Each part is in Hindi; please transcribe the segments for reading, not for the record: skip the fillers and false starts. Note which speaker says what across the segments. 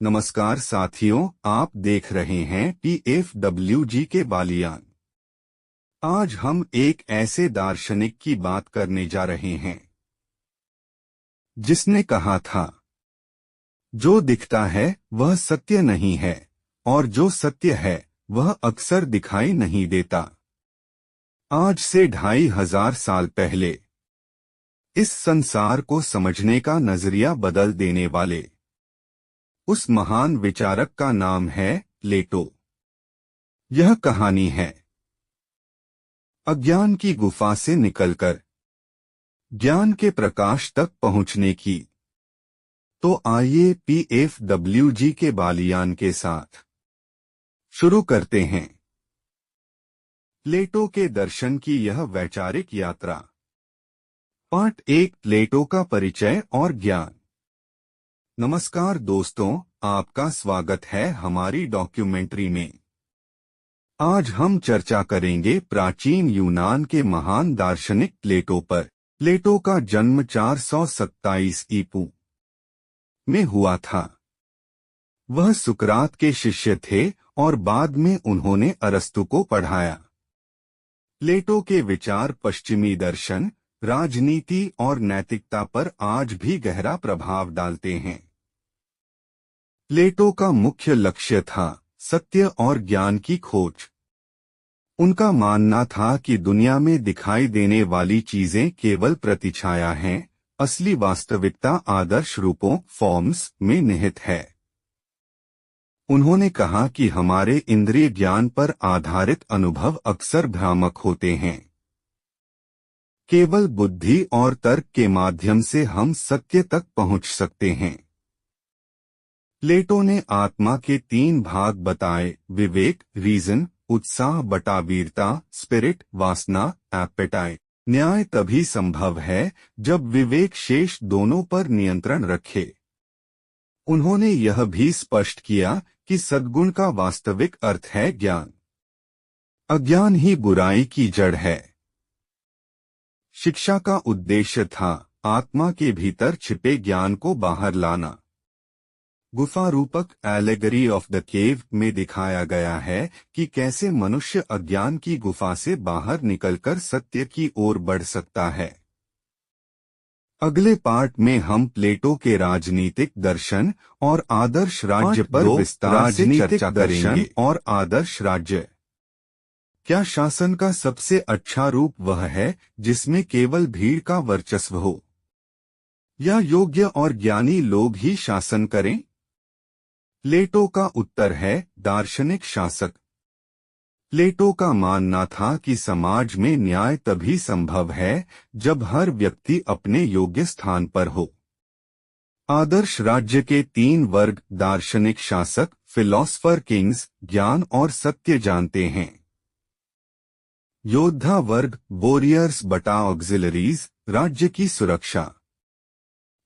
Speaker 1: नमस्कार साथियों, आप देख रहे हैं PFWG के बालियान। आज हम एक ऐसे दार्शनिक की बात करने जा रहे हैं जिसने कहा था, जो दिखता है वह सत्य नहीं है और जो सत्य है वह अक्सर दिखाई नहीं देता। आज से 2500 साल पहले इस संसार को समझने का नजरिया बदल देने वाले उस महान विचारक का नाम है प्लेटो। यह कहानी है अज्ञान की गुफा से निकलकर ज्ञान के प्रकाश तक पहुंचने की। तो आइए PFWG के बालियान के साथ शुरू करते हैं प्लेटो के दर्शन की यह वैचारिक यात्रा। पार्ट 1, प्लेटो का परिचय और ज्ञान। नमस्कार दोस्तों, आपका स्वागत है हमारी डॉक्यूमेंट्री में। आज हम चर्चा करेंगे प्राचीन यूनान के महान दार्शनिक प्लेटो पर। प्लेटो का जन्म 427 ईपू में हुआ था। वह सुकरात के शिष्य थे और बाद में उन्होंने अरस्तु को पढ़ाया। प्लेटो के विचार पश्चिमी दर्शन, राजनीति और नैतिकता पर आज भी गहरा प्रभाव डालते हैं। प्लेटो का मुख्य लक्ष्य था सत्य और ज्ञान की खोज। उनका मानना था कि दुनिया में दिखाई देने वाली चीजें केवल प्रतिछाया हैं, असली वास्तविकता आदर्श रूपों फॉर्म्स में निहित है। उन्होंने कहा कि हमारे इंद्रिय ज्ञान पर आधारित अनुभव अक्सर भ्रामक होते हैं। केवल बुद्धि और तर्क के माध्यम से हम सत्य तक पहुंच सकते हैं। प्लेटो ने आत्मा के 3 भाग बताए: विवेक रीजन, उत्साह बटा वीरता स्पिरिट, वासना एपेटाइट। न्याय तभी संभव है जब विवेक शेष दोनों पर नियंत्रण रखे। उन्होंने यह भी स्पष्ट किया कि सद्गुण का वास्तविक अर्थ है ज्ञान। अज्ञान ही बुराई की जड़ है। शिक्षा का उद्देश्य था आत्मा के भीतर छिपे ज्ञान को बाहर लाना। गुफा रूपक एलेगरी ऑफ द केव में दिखाया गया है कि कैसे मनुष्य अज्ञान की गुफा से बाहर निकलकर सत्य की ओर बढ़ सकता है। अगले पार्ट में हम प्लेटो के राजनीतिक दर्शन और आदर्श राज्य पर विस्तार से चर्चा करेंगे। और आदर्श राज्य। क्या शासन का सबसे अच्छा रूप वह है जिसमें केवल भीड़ का वर्चस्व हो, या योग्य और ज्ञानी लोग ही शासन करें? प्लेटो का उत्तर है दार्शनिक शासक। प्लेटो का मानना था कि समाज में न्याय तभी संभव है जब हर व्यक्ति अपने योग्य स्थान पर हो। आदर्श राज्य के 3 वर्ग दार्शनिक शासक, फिलॉसफर किंग्स, ज्ञान और सत्य जानते हैं। योद्धा वर्ग, वॉरियर्स बटा ऑक्सिलरीज, राज्य की सुरक्षा।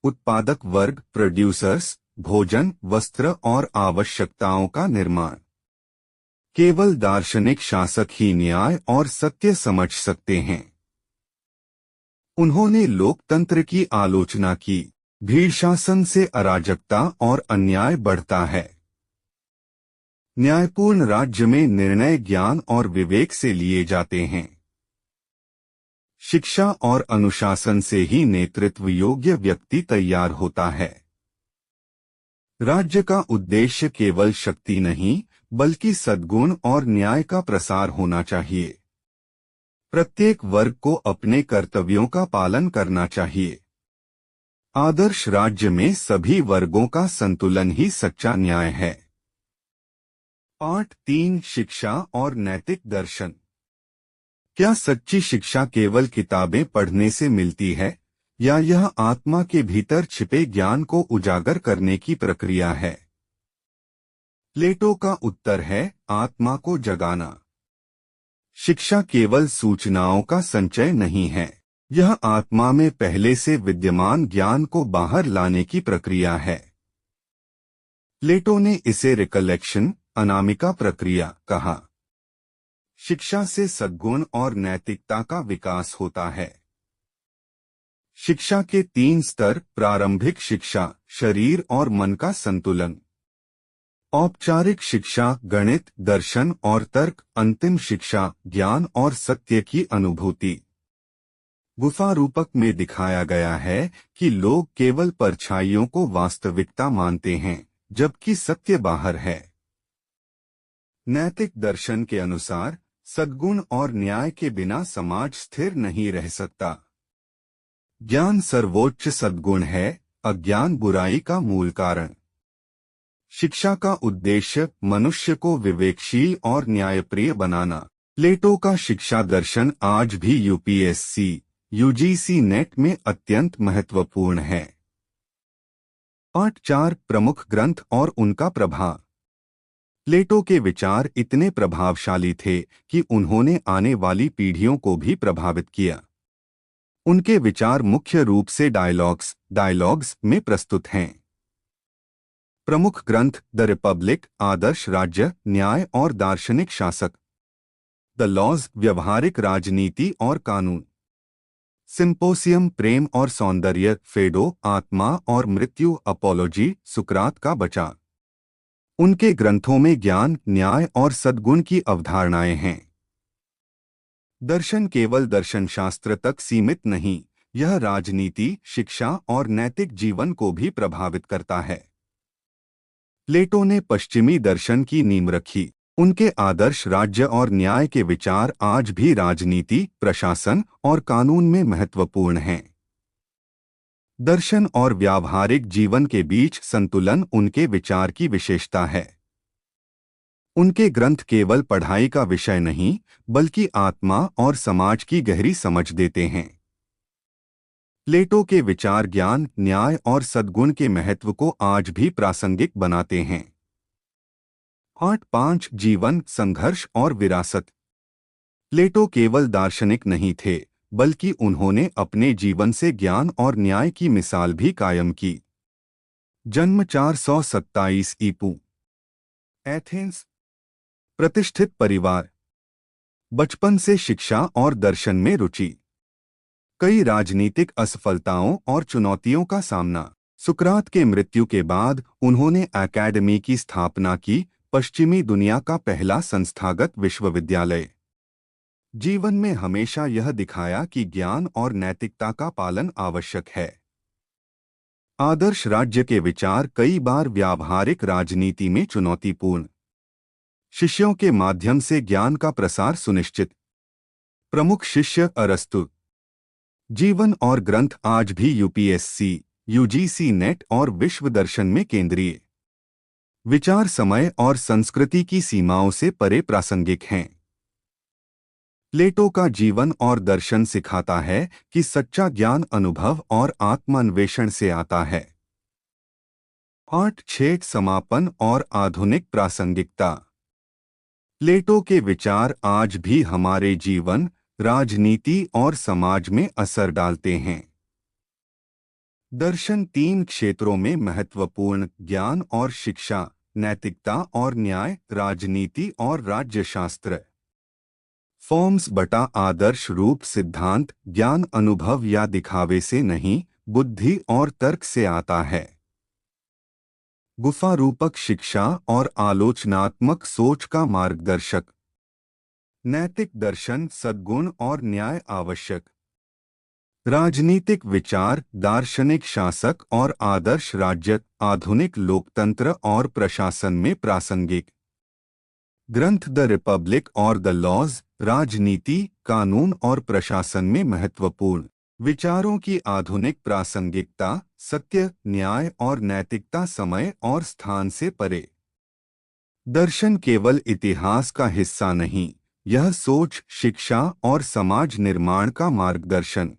Speaker 1: उत्पादक वर्ग, प्रोड्यूसर्स, भोजन, वस्त्र और आवश्यकताओं का निर्माण। केवल दार्शनिक शासक ही न्याय और सत्य समझ सकते हैं। उन्होंने लोकतंत्र की आलोचना की। भीड़ शासन से अराजकता और अन्याय बढ़ता है। न्यायपूर्ण राज्य में निर्णय ज्ञान और विवेक से लिए जाते हैं। शिक्षा और अनुशासन से ही नेतृत्व योग्य व्यक्ति तैयार होता है। राज्य का उद्देश्य केवल शक्ति नहीं बल्कि सद्गुण और न्याय का प्रसार होना चाहिए। प्रत्येक वर्ग को अपने कर्तव्यों का पालन करना चाहिए। आदर्श राज्य में सभी वर्गों का संतुलन ही सच्चा न्याय है। पार्ट 3, शिक्षा और नैतिक दर्शन। क्या सच्ची शिक्षा केवल किताबें पढ़ने से मिलती है, या यह आत्मा के भीतर छिपे ज्ञान को उजागर करने की प्रक्रिया है? प्लेटो का उत्तर है आत्मा को जगाना। शिक्षा केवल सूचनाओं का संचय नहीं है, यह आत्मा में पहले से विद्यमान ज्ञान को बाहर लाने की प्रक्रिया है। प्लेटो ने इसे रिकलेक्शन, अनामिका प्रक्रिया कहा। शिक्षा से सद्गुण और नैतिकता का विकास होता है। शिक्षा के 3 स्तर: प्रारंभिक शिक्षा, शरीर और मन का संतुलन। औपचारिक शिक्षा गणित, दर्शन और तर्क। अंतिम शिक्षा ज्ञान और सत्य की अनुभूति। गुफा रूपक में दिखाया गया है कि लोग केवल परछाइयों को वास्तविकता मानते हैं, जबकि सत्य बाहर है। नैतिक दर्शन के अनुसार सद्गुण और न्याय के बिना समाज स्थिर नहीं रह सकता। ज्ञान सर्वोच्च सद्गुण है, अज्ञान बुराई का मूल कारण। शिक्षा का उद्देश्य मनुष्य को विवेकशील और न्यायप्रिय बनाना। प्लेटो का शिक्षा दर्शन आज भी यूपीएससी, यूजीसी नेट में अत्यंत महत्वपूर्ण है। पाठ 4 प्रमुख ग्रंथ और उनका प्रभाव। प्लेटो के विचार इतने प्रभावशाली थे कि उन्होंने आने वाली पीढ़ियों को भी प्रभावित किया। उनके विचार मुख्य रूप से डायलॉग्स में प्रस्तुत हैं। प्रमुख ग्रंथ: द रिपब्लिक, आदर्श राज्य, न्याय और दार्शनिक शासक। द लॉज, व्यवहारिक राजनीति और कानून। सिंपोसियम, प्रेम और सौंदर्य। फेडो, आत्मा और मृत्यु। अपोलॉजी, सुकरात का बचाव। उनके ग्रंथों में ज्ञान, न्याय और सद्गुण की अवधारणाएं हैं। दर्शन केवल दर्शनशास्त्र तक सीमित नहीं, यह राजनीति, शिक्षा और नैतिक जीवन को भी प्रभावित करता है। प्लेटो ने पश्चिमी दर्शन की नींव रखी। उनके आदर्श राज्य और न्याय के विचार आज भी राजनीति, प्रशासन और कानून में महत्वपूर्ण हैं। दर्शन और व्यावहारिक जीवन के बीच संतुलन उनके विचार की विशेषता है। उनके ग्रंथ केवल पढ़ाई का विषय नहीं, बल्कि आत्मा और समाज की गहरी समझ देते हैं। प्लेटो के विचार ज्ञान, न्याय और सद्गुण के महत्व को आज भी प्रासंगिक बनाते हैं। पाठ 5 जीवन, संघर्ष और विरासत। प्लेटो केवल दार्शनिक नहीं थे, बल्कि उन्होंने अपने जीवन से ज्ञान और न्याय की मिसाल भी कायम की। जन्म 427 ईपू, एथेंस। प्रतिष्ठित परिवार। बचपन से शिक्षा और दर्शन में रुचि। कई राजनीतिक असफलताओं और चुनौतियों का सामना। सुकरात के मृत्यु के बाद उन्होंने एकेडमी की स्थापना की, पश्चिमी दुनिया का पहला संस्थागत विश्वविद्यालय। जीवन में हमेशा यह दिखाया कि ज्ञान और नैतिकता का पालन आवश्यक है। आदर्श राज्य के विचार कई बार व्यावहारिक राजनीति में चुनौतीपूर्ण। शिष्यों के माध्यम से ज्ञान का प्रसार सुनिश्चित। प्रमुख शिष्य अरस्तु। जीवन और ग्रंथ आज भी यूपीएससी, यूजीसी नेट और विश्व दर्शन में केंद्रीय। विचार समय और संस्कृति की सीमाओं से परे प्रासंगिक हैं। प्लेटो का जीवन और दर्शन सिखाता है कि सच्चा ज्ञान अनुभव और आत्मान्वेषण से आता है। पाठ 6 समापन और आधुनिक प्रासंगिकता। प्लेटो के विचार आज भी हमारे जीवन, राजनीति और समाज में असर डालते हैं। दर्शन 3 क्षेत्रों में महत्वपूर्ण: ज्ञान और शिक्षा, नैतिकता और न्याय, राजनीति और राज्यशास्त्र। फॉर्म्स बटा आदर्श रूप सिद्धांत ज्ञान अनुभव या दिखावे से नहीं, बुद्धि और तर्क से आता है। गुफा रूपक शिक्षा और आलोचनात्मक सोच का मार्गदर्शक। नैतिक दर्शन सद्गुण और न्याय आवश्यक। राजनीतिक विचार दार्शनिक शासक और आदर्श राज्य आधुनिक लोकतंत्र और प्रशासन में प्रासंगिक। ग्रंथ द रिपब्लिक और द लॉज राजनीति, कानून और प्रशासन में महत्वपूर्ण। विचारों की आधुनिक प्रासंगिकता सत्य, न्याय और नैतिकता समय और स्थान से परे। दर्शन केवल इतिहास का हिस्सा नहीं, यह सोच, शिक्षा और समाज निर्माण का मार्गदर्शन।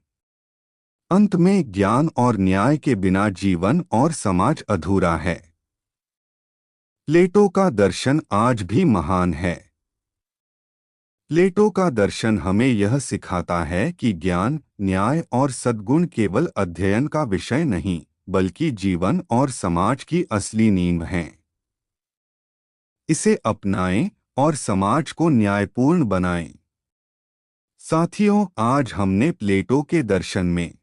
Speaker 1: अंत में ज्ञान और न्याय के बिना जीवन और समाज अधूरा है। प्लेटो का दर्शन आज भी महान है। प्लेटो का दर्शन हमें यह सिखाता है कि ज्ञान, न्याय और सद्गुण केवल अध्ययन का विषय नहीं, बल्कि जीवन और समाज की असली नींव हैं। इसे अपनाएं और समाज को न्यायपूर्ण बनाएं। साथियों, आज हमने प्लेटो के दर्शन में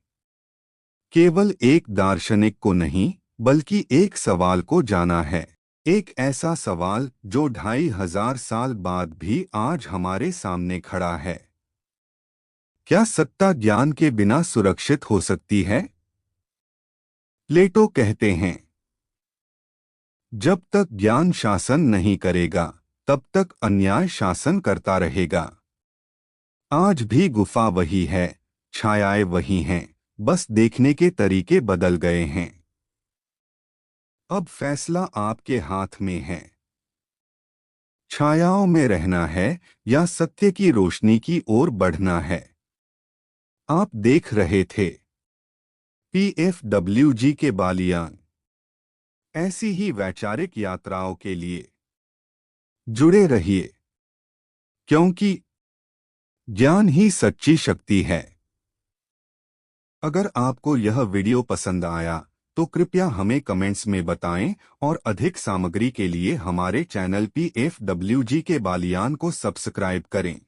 Speaker 1: केवल एक दार्शनिक को नहीं, बल्कि एक सवाल को जाना है। एक ऐसा सवाल जो 2500 साल बाद भी आज हमारे सामने खड़ा है। क्या सत्ता ज्ञान के बिना सुरक्षित हो सकती है? प्लेटो कहते हैं, जब तक ज्ञान शासन नहीं करेगा, तब तक अन्याय शासन करता रहेगा। आज भी गुफा वही है, छायाएं वही हैं, बस देखने के तरीके बदल गए हैं। अब फैसला आपके हाथ में है। छायाओं में रहना है या सत्य की रोशनी की ओर बढ़ना है। आप देख रहे थे PFWG के बालियान। ऐसी ही वैचारिक यात्राओं के लिए जुड़े रहिए, क्योंकि ज्ञान ही सच्ची शक्ति है। अगर आपको यह वीडियो पसंद आया तो कृपया हमें कमेंट्स में बताएं और अधिक सामग्री के लिए हमारे चैनल PFWG के बालियान को सब्सक्राइब करें।